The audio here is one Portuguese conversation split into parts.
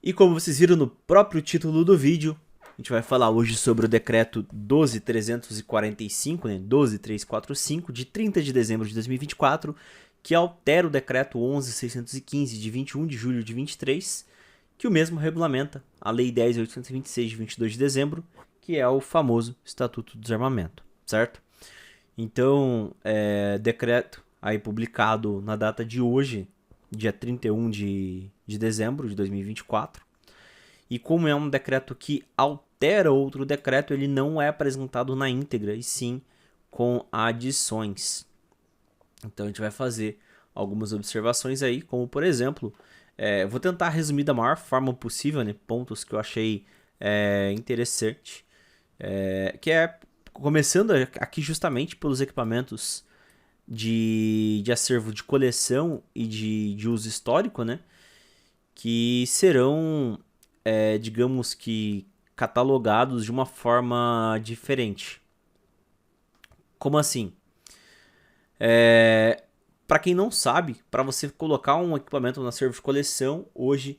E como vocês viram no próprio título do vídeo, a gente vai falar hoje sobre o decreto 12.345, né, 12.345, de 30 de dezembro de 2024, que altera o decreto 11.615, de 21 de julho de 23, que o mesmo regulamenta a Lei 10.826, de 22 de dezembro, que é o famoso Estatuto do Desarmamento, certo? Então, decreto aí publicado na data de hoje, dia 31 de dezembro de 2024. E como é um decreto que altera outro decreto, ele não é apresentado na íntegra, e sim com adições. Então a gente vai fazer algumas observações aí, como por exemplo, vou tentar resumir da maior forma possível, né, pontos que eu achei interessante, que é começando aqui justamente pelos equipamentos de acervo de coleção e de uso histórico, né, que serão, digamos que, catalogados de uma forma diferente. Como assim? Para quem não sabe, para você colocar um equipamento no acervo de coleção, hoje,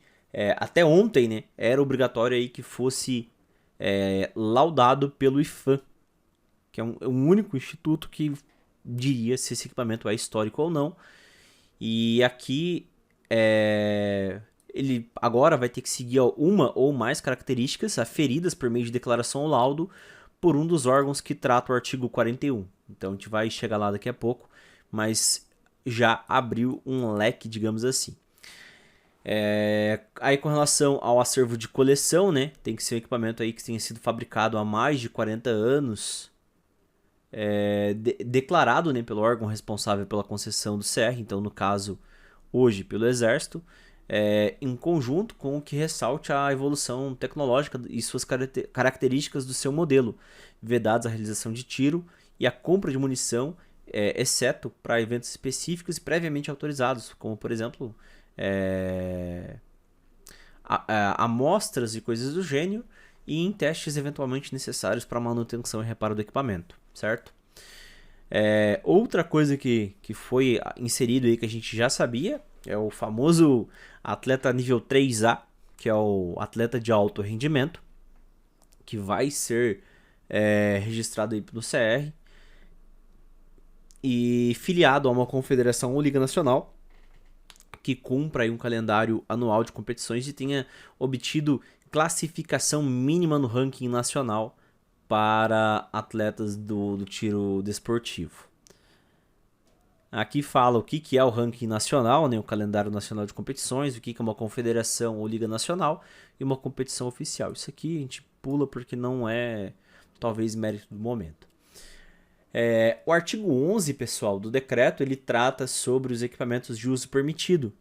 até ontem, né, era obrigatório aí que fosse laudado pelo IFAM, que é um único instituto que diria se esse equipamento é histórico ou não. E aqui ele agora vai ter que seguir uma ou mais características aferidas por meio de declaração ou laudo por um dos órgãos que trata o artigo 41. Então a gente vai chegar lá daqui a pouco, mas já abriu um leque, digamos assim. Aí com relação ao acervo de coleção, né, tem que ser um equipamento aí que tenha sido fabricado há mais de 40 anos, declarado, né, pelo órgão responsável pela concessão do CR, então no caso hoje pelo Exército, em conjunto com o que ressalte a evolução tecnológica e suas características do seu modelo, vedados a realização de tiro e a compra de munição, exceto para eventos específicos e previamente autorizados, como por exemplo amostras e coisas do gênero, e em testes eventualmente necessários para manutenção e reparo do equipamento, certo? Outra coisa que foi inserido aí que a gente já sabia é o famoso atleta nível 3A, que é o atleta de alto rendimento, que vai ser registrado aí no CR e filiado a uma confederação ou liga nacional que cumpra aí um calendário anual de competições e tenha obtido classificação mínima no ranking nacional para atletas do tiro desportivo. Aqui fala o que é o ranking nacional, né, o calendário nacional de competições, o que é uma confederação ou liga nacional e uma competição oficial. Isso aqui a gente pula porque não é, talvez, mérito do momento. O artigo 11, pessoal, do decreto, ele trata sobre os equipamentos de uso permitido.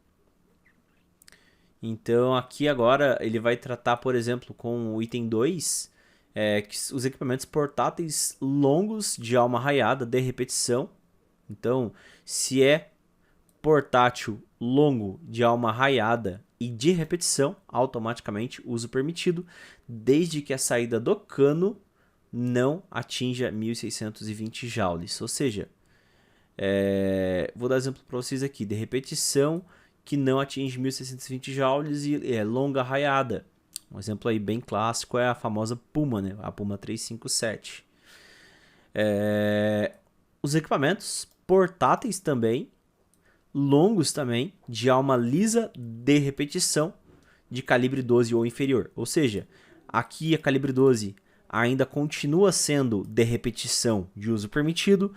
Então aqui agora ele vai tratar, por exemplo, com o item 2, que os equipamentos portáteis longos de alma raiada de repetição. Então, se é portátil longo de alma raiada e de repetição, automaticamente uso permitido, desde que a saída do cano não atinja 1620 joules. Ou seja, vou dar exemplo para vocês aqui, de repetição que não atinge 1620 joules e é longa raiada. Um exemplo aí bem clássico é a famosa Puma, né? A Puma 357. Os equipamentos portáteis também, longos também, de alma lisa de repetição, de calibre 12 ou inferior. Ou seja, aqui a calibre 12 ainda continua sendo de repetição de uso permitido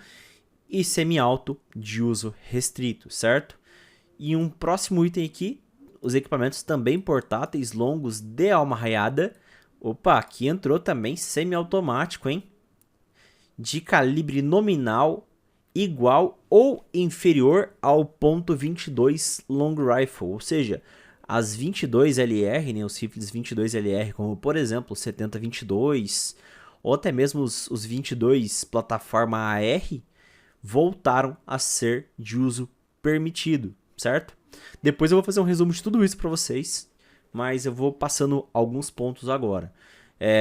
e semi-alto de uso restrito, certo? E um próximo item aqui, os equipamentos também portáteis longos de alma raiada. Opa, aqui entrou também semi-automático, hein? De calibre nominal igual ou inferior ao .22 Long Rifle, ou seja, as 22 LR, né, os rifles 22 LR, como por exemplo o 70-22, ou até mesmo os 22 plataforma AR, voltaram a ser de uso permitido, certo? Depois eu vou fazer um resumo de tudo isso para vocês, mas eu vou passando alguns pontos agora.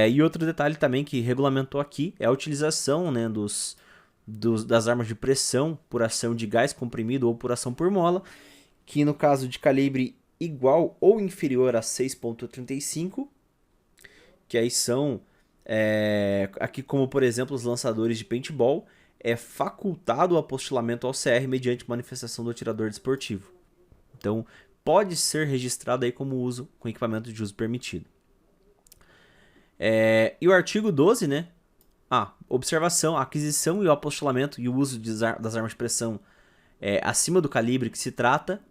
E outro detalhe também que regulamentou aqui é a utilização, né, das armas de pressão por ação de gás comprimido ou por ação por mola, que no caso de calibre igual ou inferior a 6,35, que aí são, aqui como por exemplo os lançadores de paintball, é facultado o apostilamento ao CR mediante manifestação do atirador desportivo. Então pode ser registrado aí como uso com equipamento de uso permitido. E o artigo 12, né? Observação, a aquisição e o apostilamento e o uso das armas de pressão acima do calibre que se trata.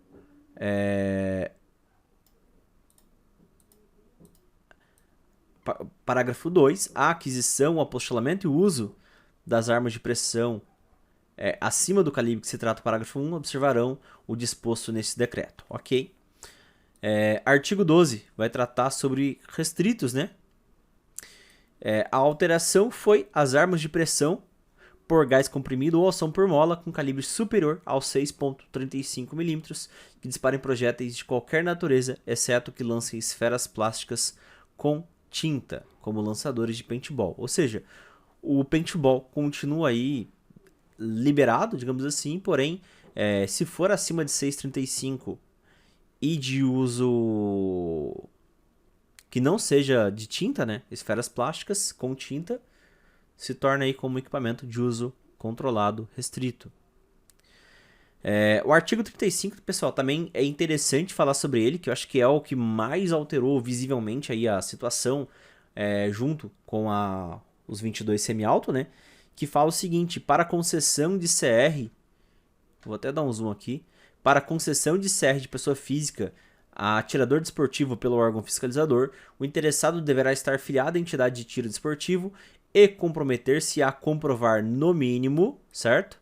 Parágrafo 2. A aquisição, o apostilamento e o uso das armas de pressão acima do calibre que se trata, parágrafo 1, observarão o disposto nesse decreto. Ok? Artigo 12 vai tratar sobre restritos, né? A alteração foi as armas de pressão por gás comprimido ou ação por mola com calibre superior aos 6,35 mm que disparem projéteis de qualquer natureza, exceto que lancem esferas plásticas com tinta, como lançadores de paintball. Ou seja, o paintball continua aí liberado, digamos assim, porém, se for acima de 6,35 e de uso que não seja de tinta, né, esferas plásticas com tinta, se torna aí como equipamento de uso controlado restrito. O artigo 35, pessoal, também é interessante falar sobre ele, que eu acho que é o que mais alterou visivelmente aí a situação junto com os 22 semi-alto, né? Que fala o seguinte: para concessão de CR, vou até dar um zoom aqui, para concessão de CR de pessoa física a atirador desportivo pelo órgão fiscalizador, o interessado deverá estar filiado à entidade de tiro desportivo e comprometer-se a comprovar no mínimo, certo?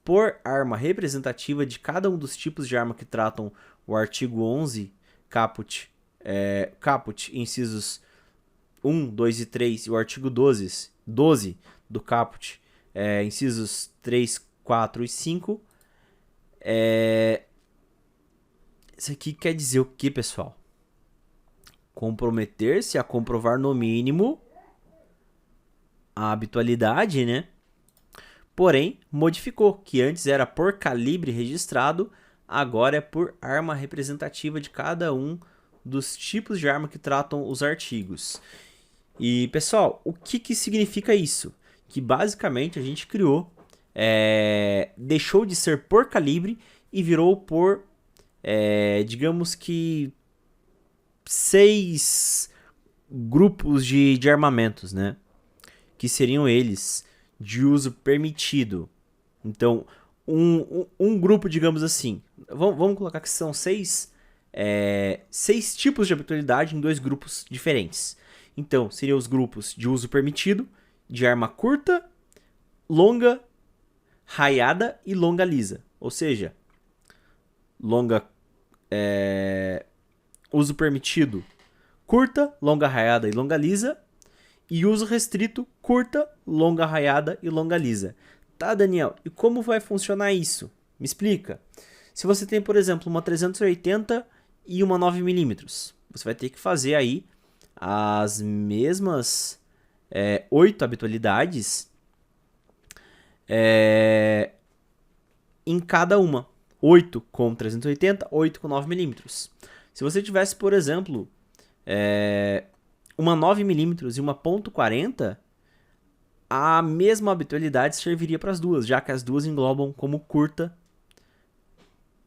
Por arma representativa de cada um dos tipos de arma que tratam o artigo 11, caput, incisos 1, 2 e 3, e o artigo 12 do caput, incisos 3, 4 e 5. Isso aqui quer dizer o que, pessoal? Comprometer-se a comprovar no mínimo a habitualidade, né? Porém, modificou, que antes era por calibre registrado, agora é por arma representativa de cada um dos tipos de arma que tratam os artigos. E, pessoal, o que significa isso? Que basicamente a gente criou, deixou de ser por calibre e virou por, digamos que, 6 grupos de armamentos, né? Que seriam eles de uso permitido. Então, um grupo, digamos assim, vamos colocar que são 6 tipos de habitualidade em 2 grupos diferentes. Então, seriam os grupos de uso permitido, de arma curta, longa, raiada e longa lisa. Ou seja, longa, uso permitido, curta, longa raiada e longa lisa. E uso restrito, curta, longa raiada e longa lisa. Tá, Daniel? E como vai funcionar isso? Me explica. Se você tem, por exemplo, uma 380 e uma 9mm, você vai ter que fazer aí as mesmas 8 habitualidades em cada uma. 8 com 380, 8 com 9mm. Se você tivesse, por exemplo, uma 9mm e uma .40, a mesma habitualidade serviria para as duas, já que as duas englobam como curta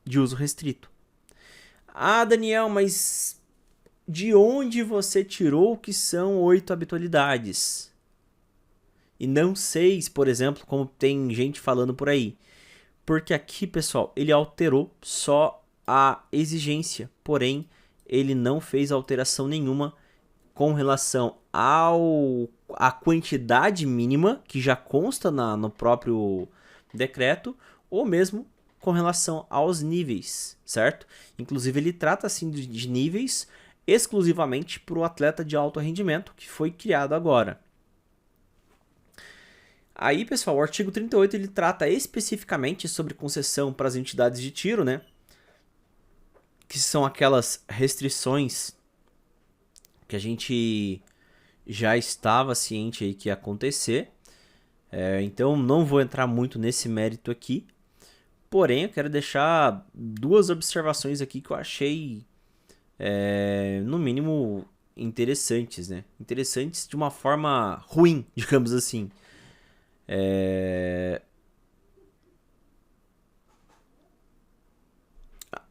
de uso restrito. Ah, Daniel, mas de onde você tirou que são 8 habitualidades? E não 6, por exemplo, como tem gente falando por aí. Porque aqui, pessoal, ele alterou só a exigência, porém, ele não fez alteração nenhuma com relação à quantidade mínima, que já consta no próprio decreto, ou mesmo com relação aos níveis, certo? Inclusive, ele trata assim de níveis exclusivamente para o atleta de alto rendimento, que foi criado agora. Aí, pessoal, o artigo 38 ele trata especificamente sobre concessão para as entidades de tiro, né? Que são aquelas restrições que a gente já estava ciente aí que ia acontecer. Então não vou entrar muito nesse mérito aqui, Porém, eu quero deixar duas observações aqui que eu achei, no mínimo, interessantes, né? Interessantes de uma forma ruim, digamos assim.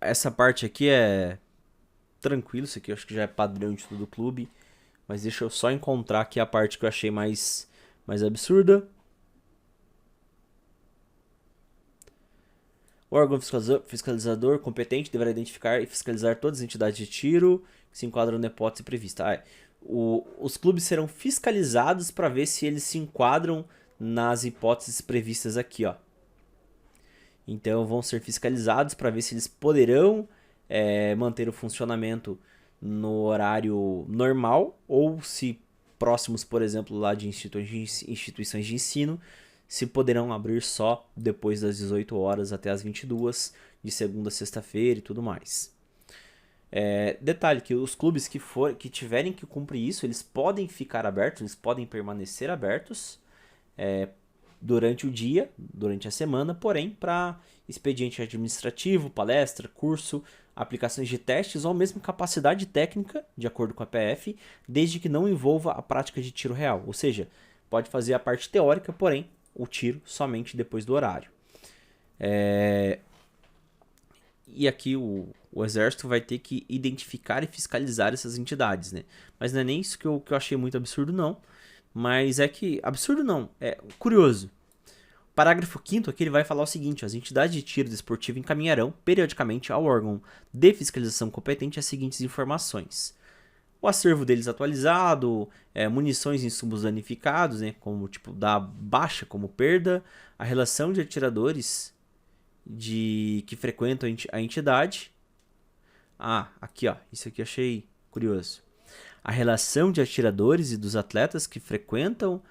Essa parte aqui é tranquilo, isso aqui eu acho que já é padrão de todo o clube. Mas deixa eu só encontrar aqui a parte que eu achei mais absurda. O órgão fiscalizador competente deverá identificar e fiscalizar todas as entidades de tiro que se enquadram na hipótese prevista. Os clubes serão fiscalizados para ver se eles se enquadram nas hipóteses previstas aqui, ó. Então vão ser fiscalizados para ver se eles poderão manter o funcionamento no horário normal ou se próximos, por exemplo, lá de instituições de ensino, se poderão abrir só depois das 18 horas até as 22, de segunda a sexta-feira e tudo mais. Detalhe que os clubes que tiverem que cumprir isso, eles podem ficar abertos, eles podem permanecer abertos durante o dia, durante a semana, porém para expediente administrativo, palestra, curso, aplicações de testes ou mesmo capacidade técnica, de acordo com a PF, desde que não envolva a prática de tiro real. Ou seja, pode fazer a parte teórica, porém o tiro somente depois do horário. E aqui o exército vai ter que identificar e fiscalizar essas entidades, né? Mas não é nem isso que eu achei muito absurdo, não. Mas é que... Absurdo não, é curioso. Parágrafo 5º aqui ele vai falar o seguinte: as entidades de tiro desportivo encaminharão periodicamente ao órgão de fiscalização competente as seguintes informações: o acervo deles atualizado, munições e insumos danificados, né, como tipo da baixa como perda, a relação de atiradores que frequentam a entidade. Aqui ó, isso aqui eu achei curioso. A relação de atiradores e dos atletas que frequentam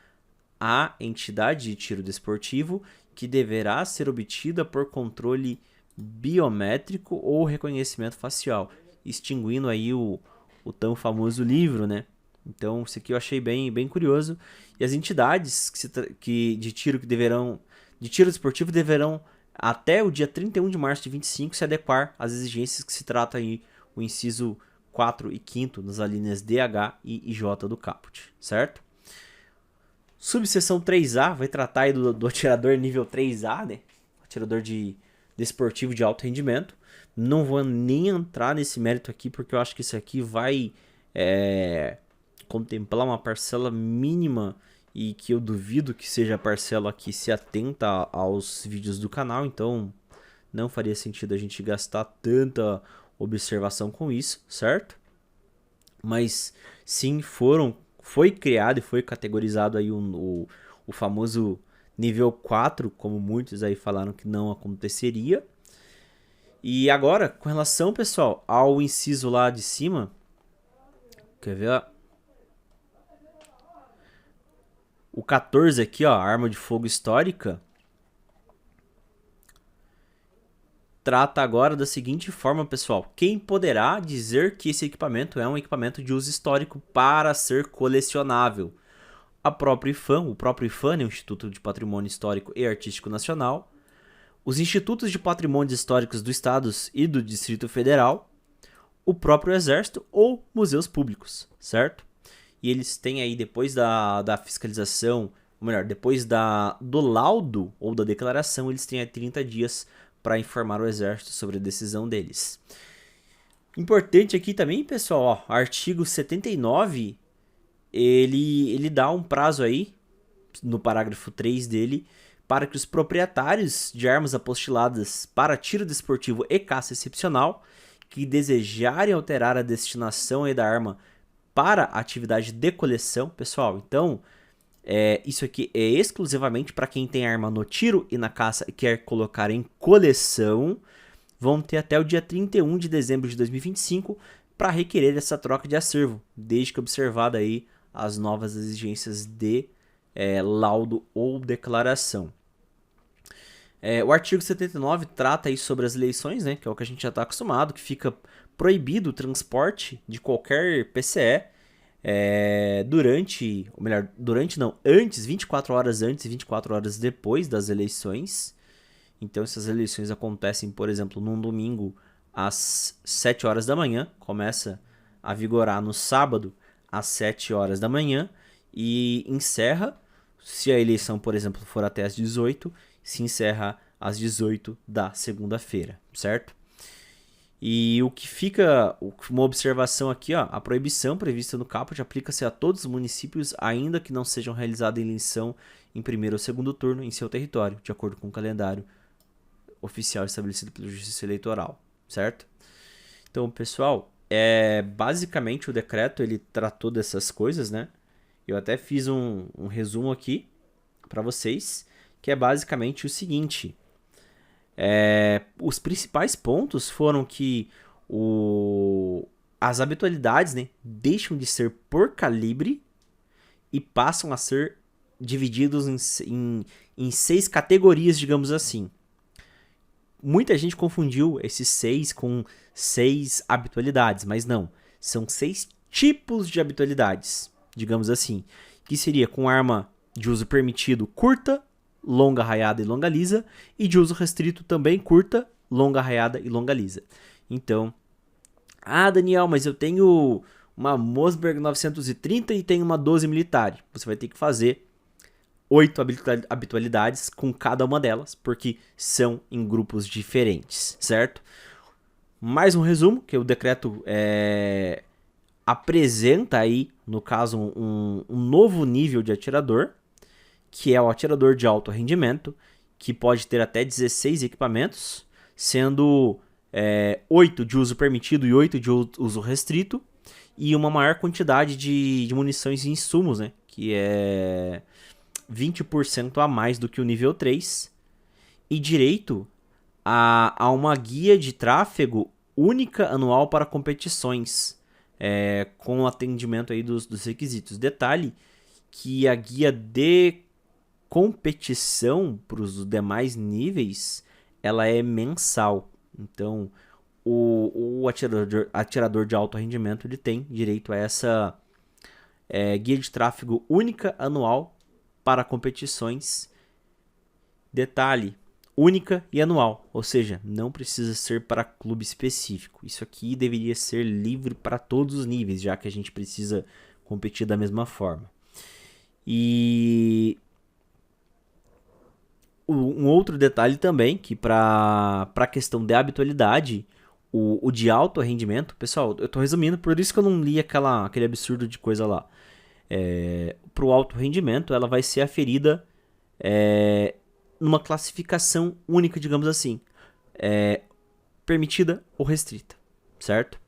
a entidade de tiro desportivo, que deverá ser obtida por controle biométrico ou reconhecimento facial, extinguindo aí o tão famoso livro, né? Então, isso aqui eu achei bem curioso. E as entidades de tiro desportivo deverão, até o dia 31 de março de 25, se adequar às exigências que se trata aí o inciso 4 e 5º nas alíneas D, H e J do caput, certo? Subseção 3A vai tratar aí do atirador nível 3A, né? Atirador desportivo de alto rendimento. Não vou nem entrar nesse mérito aqui, porque eu acho que isso aqui vai contemplar uma parcela mínima e que eu duvido que seja a parcela que se atenta aos vídeos do canal. Então não faria sentido a gente gastar tanta observação com isso, certo? Mas sim, foi criado e foi categorizado aí o famoso nível 4, como muitos aí falaram que não aconteceria. E agora, com relação, pessoal, ao inciso lá de cima, quer ver? O 14 aqui, ó, arma de fogo histórica, trata agora da seguinte forma, pessoal: quem poderá dizer que esse equipamento é um equipamento de uso histórico para ser colecionável? O próprio IPHAN, né, o Instituto de Patrimônio Histórico e Artístico Nacional, os Institutos de Patrimônios Históricos do Estado e do Distrito Federal, o próprio Exército ou museus públicos, certo? E eles têm aí, depois da fiscalização, ou melhor, depois do laudo ou da declaração, eles têm aí 30 dias para informar o Exército sobre a decisão deles. Importante aqui também, pessoal, ó, artigo 79, ele dá um prazo aí, no parágrafo 3 dele, para que os proprietários de armas apostiladas para tiro desportivo e caça excepcional, que desejarem alterar a destinação aí da arma para atividade de coleção, pessoal, então isso aqui é exclusivamente para quem tem arma no tiro e na caça e quer colocar em coleção, vão ter até o dia 31 de dezembro de 2025 para requerer essa troca de acervo, desde que observada aí as novas exigências de laudo ou declaração. O artigo 79 trata aí sobre as eleições, né, que é o que a gente já está acostumado, que fica proibido o transporte de qualquer PCE antes, 24 horas antes e 24 horas depois das eleições. Então, essas eleições acontecem, por exemplo, num domingo às 7 horas da manhã, começa a vigorar no sábado às 7 horas da manhã e encerra, se a eleição, por exemplo, for até às 18, se encerra às 18 da segunda-feira, certo? E o que fica, uma observação aqui, ó, a proibição prevista no caput aplica-se a todos os municípios, ainda que não sejam realizadas eleição em primeiro ou segundo turno em seu território, de acordo com o calendário oficial estabelecido pela Justiça Eleitoral, certo? Então, pessoal, basicamente o decreto ele tratou dessas coisas, né? Eu até fiz um resumo aqui para vocês, que é basicamente o seguinte. Os principais pontos foram que as habitualidades, né, deixam de ser por calibre e passam a ser divididos em 6 categorias, digamos assim. Muita gente confundiu esses 6 com 6 habitualidades, mas não. São 6 tipos de habitualidades, digamos assim. Que seria com arma de uso permitido curta, longa raiada e longa lisa, e de uso restrito também curta, longa raiada e longa lisa. Então, Daniel, mas eu tenho uma Mossberg 930 e tenho uma 12 militar. Você vai ter que fazer 8 habitualidades com cada uma delas, porque são em grupos diferentes, certo? Mais um resumo, que o decreto apresenta aí, no caso, um novo nível de atirador, que é o atirador de alto rendimento, que pode ter até 16 equipamentos, sendo 8 de uso permitido e 8 de uso restrito, e uma maior quantidade de munições e insumos, né, que é 20% a mais do que o nível 3, e direito a uma guia de tráfego única anual para competições, com o atendimento aí dos requisitos. Detalhe que a guia de competição para os demais níveis, ela é mensal. Então, o atirador de alto rendimento ele tem direito a essa guia de tráfego única anual para competições. Detalhe, única e anual, ou seja, não precisa ser para clube específico. Isso aqui deveria ser livre para todos os níveis, já que a gente precisa competir da mesma forma. E um outro detalhe também, que para a questão de habitualidade, o de alto rendimento, pessoal, eu estou resumindo, por isso que eu não li aquele absurdo de coisa lá. Para o alto rendimento, ela vai ser aferida numa classificação única, digamos assim, permitida ou restrita, certo?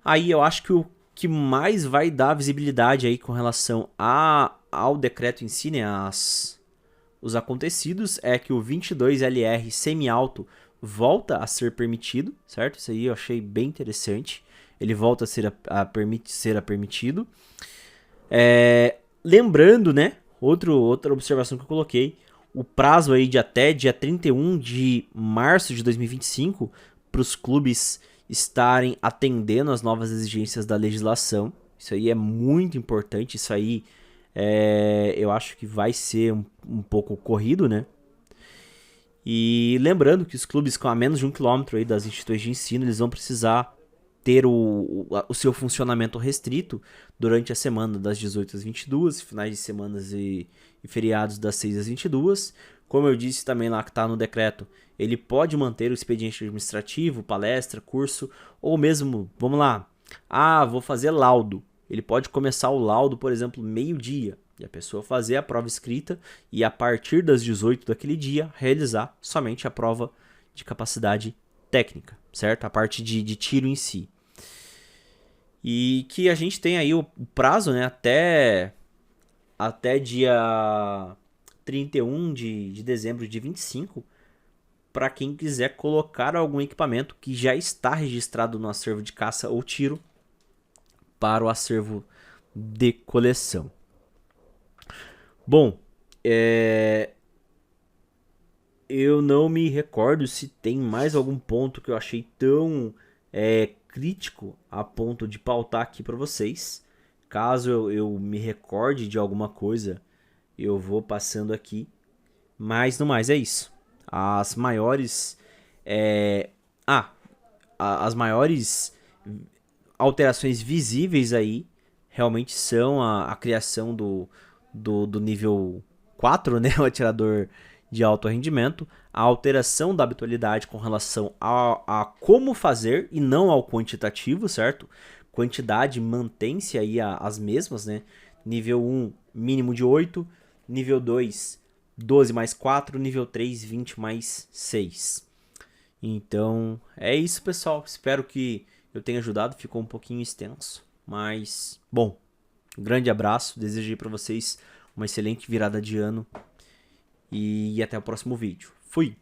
Aí eu acho que o que mais vai dar visibilidade aí com relação ao decreto em si, né, os acontecidos, é que o 22LR semi-alto volta a ser permitido, certo? Isso aí eu achei bem interessante. Ele volta a ser permitido. Lembrando, né, outra observação que eu coloquei, o prazo aí de até dia 31 de março de 2025 para os clubes estarem atendendo às novas exigências da legislação. Isso aí é muito importante, isso aí eu acho que vai ser um pouco corrido, né? E lembrando que os clubes com a menos de 1 km aí das instituições de ensino, eles vão precisar ter o seu funcionamento restrito durante a semana das 18 às 22, finais de semanas e feriados das 6 às 22. Como eu disse também lá que está no decreto, ele pode manter o expediente administrativo, palestra, curso, ou mesmo, vamos lá, vou fazer laudo. Ele pode começar o laudo, por exemplo, meio-dia, e a pessoa fazer a prova escrita e a partir das 18 daquele dia realizar somente a prova de capacidade técnica, certo? A parte de tiro em si. E que a gente tem aí o prazo, né, até dia 31 de dezembro de 25, para quem quiser colocar algum equipamento que já está registrado no acervo de caça ou tiro para o acervo de coleção. Bom, eu não me recordo se tem mais algum ponto que eu achei tão crítico a ponto de pautar aqui para vocês. Caso eu me recorde de alguma coisa, eu vou passando aqui. Mas no mais é isso. As maiores... as maiores alterações visíveis aí realmente são a criação do nível 4, né, o atirador de alto rendimento, a alteração da habitualidade com relação a como fazer e não ao quantitativo, certo? Quantidade mantém-se aí as mesmas, né? Nível 1, mínimo de 8, nível 2, 12 mais 4, nível 3, 20 mais 6. Então, é isso, pessoal. Espero que eu tenha ajudado. Ficou um pouquinho extenso, mas, bom, um grande abraço. Desejo para vocês uma excelente virada de ano e até o próximo vídeo. Fui!